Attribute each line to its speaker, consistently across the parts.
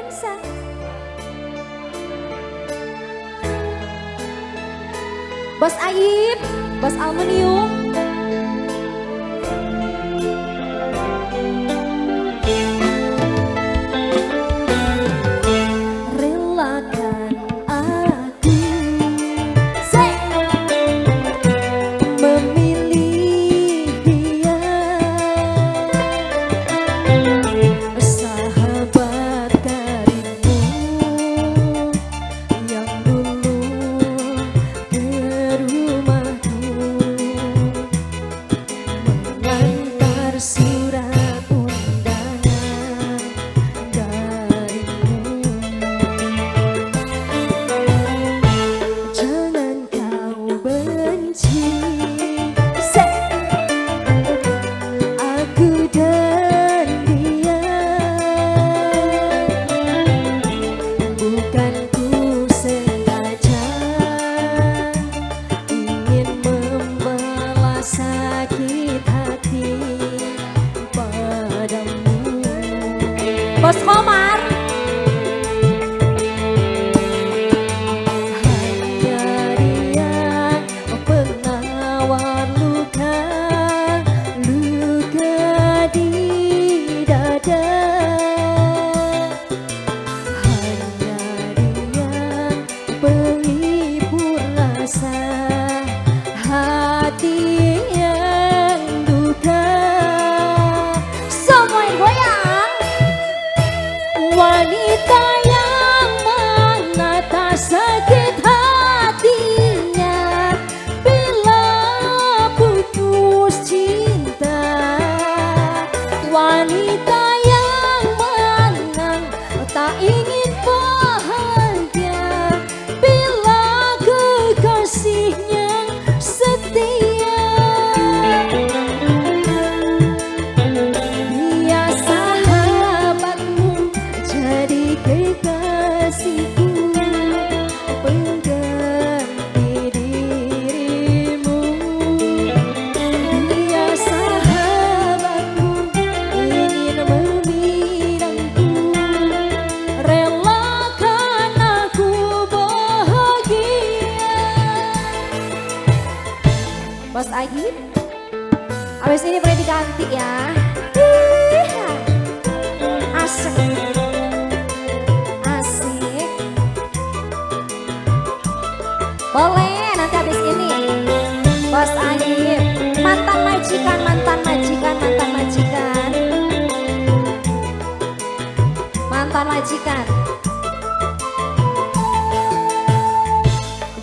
Speaker 1: dansa. Bos Aib, Bos Aluminium. Relakan aku memilih dia, sahabat karibmu yang dulu ke rumahku mengantar surat undangan darimu. Jangan kau benci aku dan dia, bukan ku sengaja ingin membalas sakit hati padamu. Bos Komar. Hanya dia penawar luka, luka di dada. Hanya dia penghibur rasa hati yang duka. Semua goyang. Wanita yang mana tak sakit hatinya bila putus cinta. Wanita yang mana tak ingin bahagia bila kekasihnya setia. Dia sahabatmu, jadi kekasihku, pengganti dirimu. Dia sahabatmu, ingin memilangku, relakan aku bahagia. Bos Agib, abis ini boleh diganti ya. Asik, asik. Boleh nanti habis ini. Bos Agib, mantan majikan, mantan majikan, mantan majikan, mantan majikan.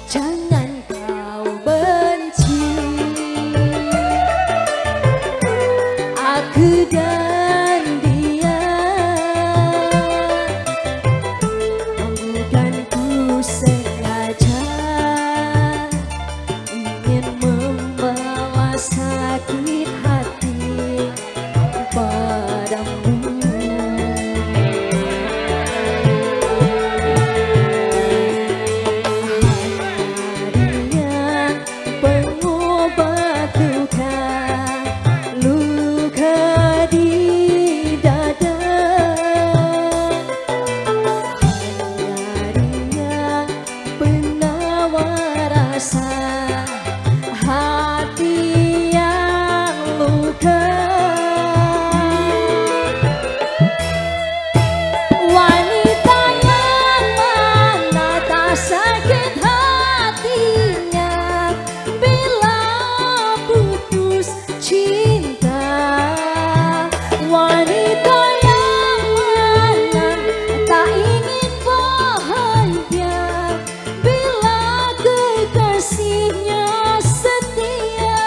Speaker 1: Jangan kau benci aku dan dia, bukan ku sengaja ingin membalas sakit hati padamu. Hanya dia pengobat luka, luka di dada. Hanya dia penawar rasa hati yang luka. Wanita yang mana tak sakit hatinya bila putus cinta. Wanita yang mana tak ingin bahagia bila kekasihnya setia.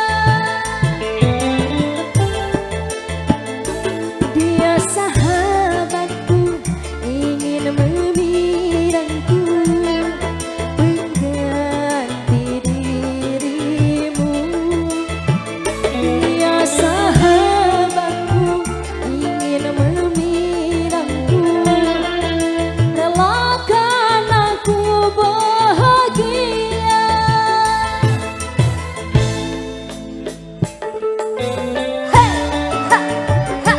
Speaker 1: Dia sahabatku, ingin memilangku, pengganti dirimu. Dia sahabatku, ingin memilangku, relakan aku bahagia. Hey, ha, ha, ha.